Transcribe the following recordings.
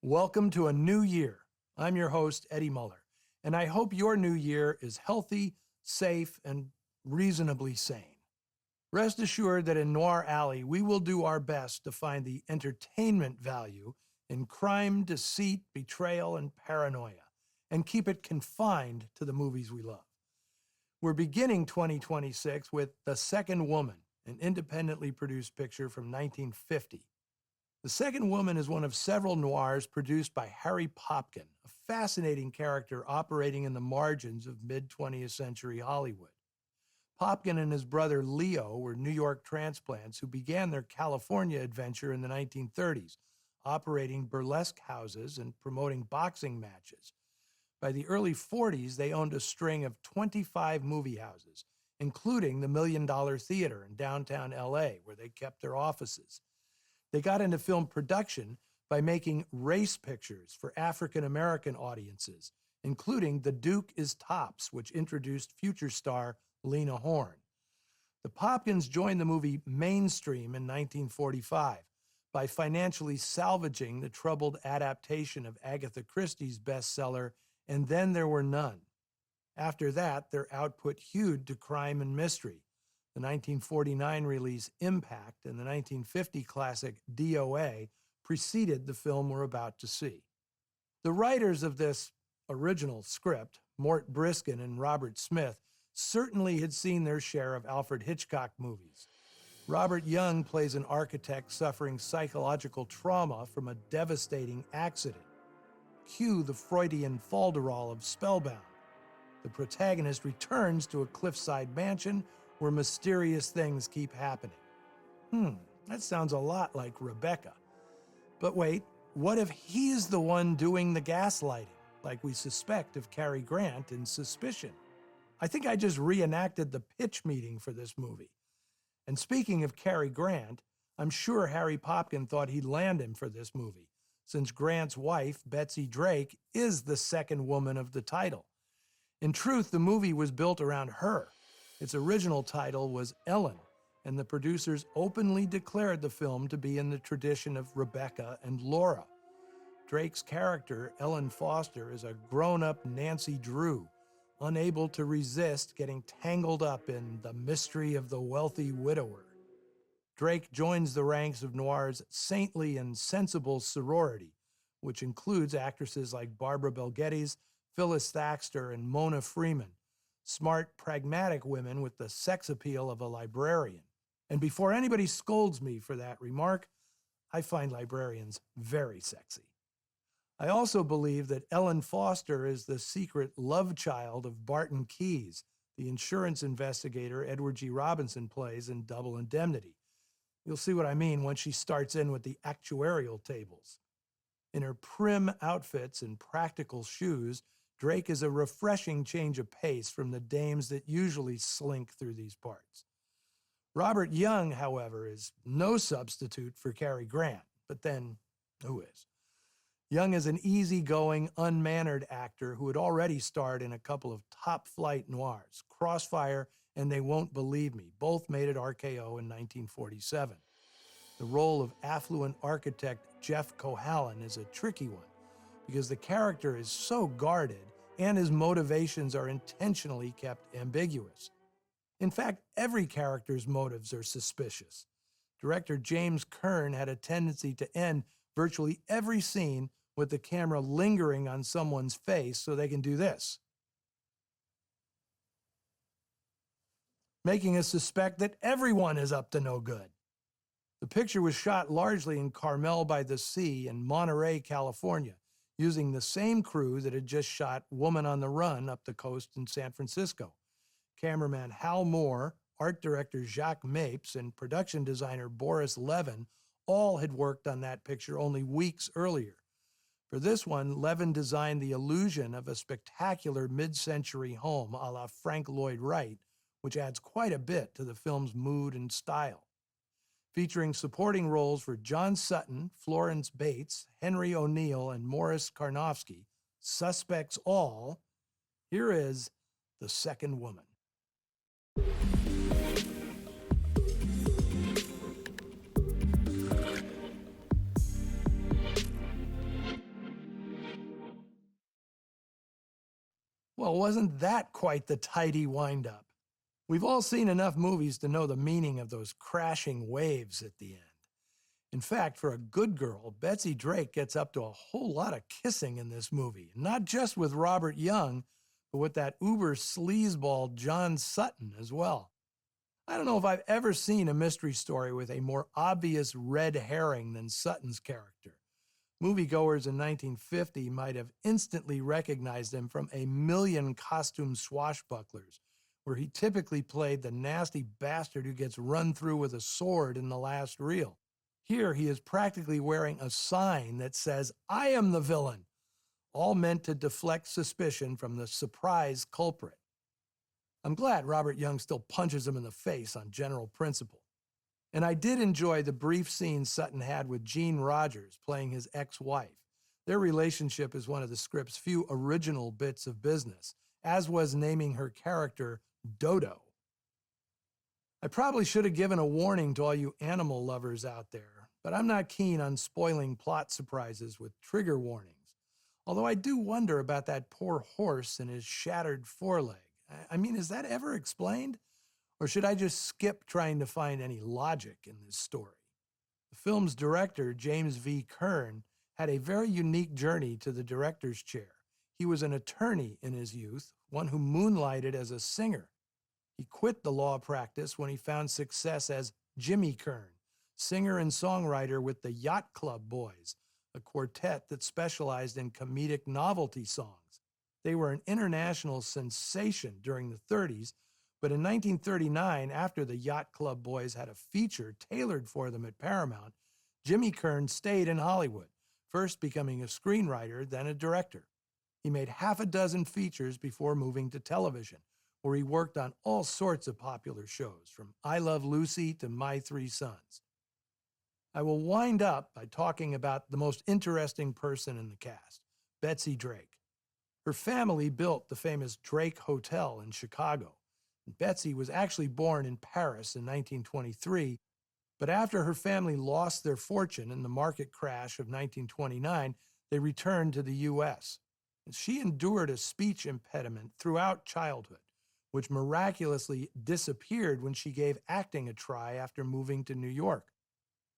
Welcome to a new year. I'm your host, Eddie Muller, and I hope your new year is healthy, safe, and reasonably sane. Rest assured that in Noir Alley, we will do our best to find the entertainment value in crime, deceit, betrayal, and paranoia, and keep it confined to the movies we love. We're beginning 2026 with The Second Woman, an independently produced picture from 1950. The Second Woman is one of several noirs produced by Harry Popkin, a fascinating character operating in the margins of mid-20th century Hollywood. Popkin and his brother Leo were New York transplants who began their California adventure in the 1930s, operating burlesque houses and promoting boxing matches. By the early 40s, they owned a string of 25 movie houses, including the $1 Million Theater in downtown LA, where they kept their offices. They got into film production by making race pictures for African-American audiences, including The Duke is Tops, which introduced future star Lena Horne. The Popkins joined the movie mainstream in 1945 by financially salvaging the troubled adaptation of Agatha Christie's bestseller, And Then There Were None. After that, their output hewed to crime and mystery. The 1949 release Impact and the 1950 classic DOA preceded the film we're about to see. The writers of this original script, Mort Briskin and Robert Smith, certainly had seen their share of Alfred Hitchcock movies. Robert Young plays an architect suffering psychological trauma from a devastating accident. Cue the Freudian falderal of Spellbound. The protagonist returns to a cliffside mansion where mysterious things keep happening. That sounds a lot like Rebecca. But wait, what if he's the one doing the gaslighting, like we suspect of Cary Grant in Suspicion? I think I just reenacted the pitch meeting for this movie. And speaking of Cary Grant, I'm sure Harry Popkin thought he'd land him for this movie, since Grant's wife, Betsy Drake, is the second woman of the title. In truth, the movie was built around her. Its original title was Ellen, and the producers openly declared the film to be in the tradition of Rebecca and Laura. Drake's character, Ellen Foster, is a grown-up Nancy Drew, unable to resist getting tangled up in the mystery of the wealthy widower. Drake joins the ranks of noir's saintly and sensible sorority, which includes actresses like Barbara Bel Geddes, Phyllis Thaxter, and Mona Freeman, smart, pragmatic women with the sex appeal of a librarian. And before anybody scolds me for that remark, I find librarians very sexy. I also believe that Ellen Foster is the secret love child of Barton Keyes, the insurance investigator Edward G. Robinson plays in Double Indemnity. You'll see what I mean once she starts in with the actuarial tables. In her prim outfits and practical shoes, Drake is a refreshing change of pace from the dames that usually slink through these parts. Robert Young, however, is no substitute for Cary Grant, but then who is? Young is an easygoing, unmannered actor who had already starred in a couple of top-flight noirs, Crossfire and They Won't Believe Me, both made at RKO in 1947. The role of affluent architect Jeff Cohalan is a tricky one, because the character is so guarded and his motivations are intentionally kept ambiguous. In fact, every character's motives are suspicious. Director James Kern had a tendency to end virtually every scene with the camera lingering on someone's face so they can do this, making us suspect that everyone is up to no good. The picture was shot largely in Carmel by the Sea in Monterey, California, using the same crew that had just shot Woman on the Run up the coast in San Francisco. Cameraman Hal Moore, art director Jacques Mapes, and production designer Boris Levin all had worked on that picture only weeks earlier. For this one, Levin designed the illusion of a spectacular mid-century home a la Frank Lloyd Wright, which adds quite a bit to the film's mood and style. Featuring supporting roles for John Sutton, Florence Bates, Henry O'Neill, and Morris Karnofsky, suspects all, here is The Second Woman. Well, wasn't that quite the tidy wind-up? We've all seen enough movies to know the meaning of those crashing waves at the end. In fact, for a good girl, Betsy Drake gets up to a whole lot of kissing in this movie, not just with Robert Young, but with that uber sleazeball John Sutton as well. I don't know if I've ever seen a mystery story with a more obvious red herring than Sutton's character. Moviegoers in 1950 might have instantly recognized him from A Million Costume Swashbucklers, where he typically played the nasty bastard who gets run through with a sword in the last reel. Here he is practically wearing a sign that says, "I am the villain," all meant to deflect suspicion from the surprise culprit. I'm glad Robert Young still punches him in the face on general principle. And I did enjoy the brief scene Sutton had with Jean Rogers playing his ex-wife. Their relationship is one of the script's few original bits of business, as was naming her character Dodo. I probably should have given a warning to all you animal lovers out there, but I'm not keen on spoiling plot surprises with trigger warnings. Although I do wonder about that poor horse and his shattered foreleg. I mean, is that ever explained? Or should I just skip trying to find any logic in this story? The film's director, James V. Kern, had a very unique journey to the director's chair. He was an attorney in his youth, one who moonlighted as a singer. He quit the law practice when he found success as Jimmy Kern, singer and songwriter with the Yacht Club Boys, a quartet that specialized in comedic novelty songs. They were an international sensation during the 30s, but in 1939, after the Yacht Club Boys had a feature tailored for them at Paramount, Jimmy Kern stayed in Hollywood, first becoming a screenwriter, then a director. He made half a dozen features before moving to television, where he worked on all sorts of popular shows, from I Love Lucy to My Three Sons. I will wind up by talking about the most interesting person in the cast, Betsy Drake. Her family built the famous Drake Hotel in Chicago. Betsy was actually born in Paris in 1923, but after her family lost their fortune in the market crash of 1929, they returned to the U.S. She endured a speech impediment throughout childhood, which miraculously disappeared when she gave acting a try after moving to New York.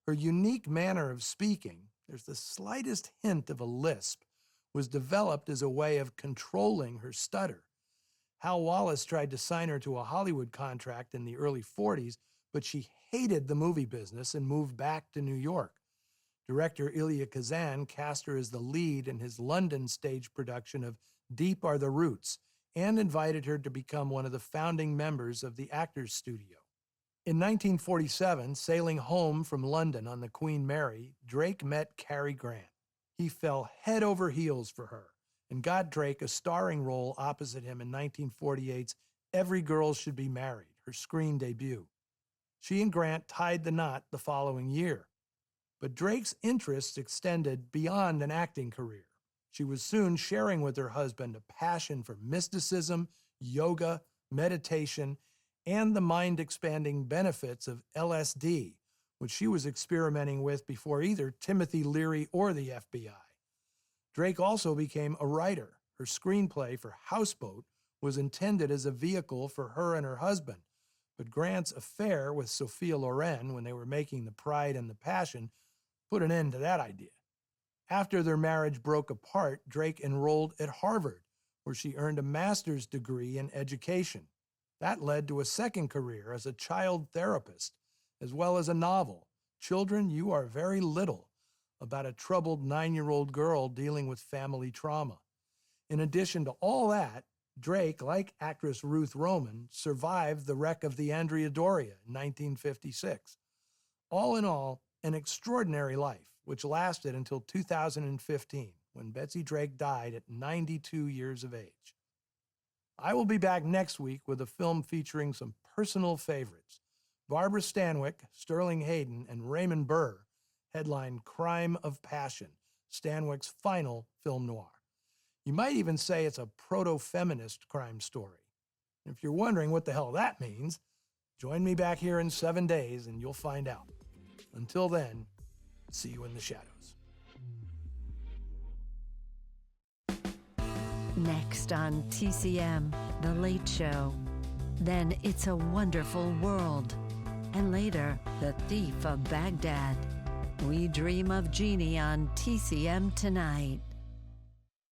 Her unique manner of speaking, there's the slightest hint of a lisp, was developed as a way of controlling her stutter. Hal Wallace tried to sign her to a Hollywood contract in the early 40s, but she hated the movie business and moved back to New York. Director Elia Kazan cast her as the lead in his London stage production of Deep Are the Roots and invited her to become one of the founding members of the Actors Studio. In 1947, sailing home from London on the Queen Mary, Drake met Cary Grant. He fell head over heels for her and got Drake a starring role opposite him in 1948's Every Girl Should Be Married, her screen debut. She and Grant tied the knot the following year. But Drake's interests extended beyond an acting career. She was soon sharing with her husband a passion for mysticism, yoga, meditation, and the mind-expanding benefits of LSD, which she was experimenting with before either Timothy Leary or the FBI. Drake also became a writer. Her screenplay for Houseboat was intended as a vehicle for her and her husband, but Grant's affair with Sophia Loren when they were making The Pride and the Passion put an end to that idea. After their marriage broke apart, Drake enrolled at Harvard, where she earned a master's degree in education. That led to a second career as a child therapist, as well as a novel, Children, You Are Very Little, about a troubled 9-year-old girl dealing with family trauma. In addition to all that, Drake, like actress Ruth Roman, survived the wreck of the Andrea Doria in 1956. All in all, an extraordinary life, which lasted until 2015, when Betsy Drake died at 92 years of age. I will be back next week with a film featuring some personal favorites. Barbara Stanwyck, Sterling Hayden, and Raymond Burr headline Crime of Passion, Stanwyck's final film noir. You might even say it's a proto-feminist crime story. If you're wondering what the hell that means, join me back here in 7 days and you'll find out. Until then, see you in the shadows. Next on TCM, The Late Show. Then It's a Wonderful World. And later, The Thief of Baghdad. We dream of Jeannie on TCM tonight.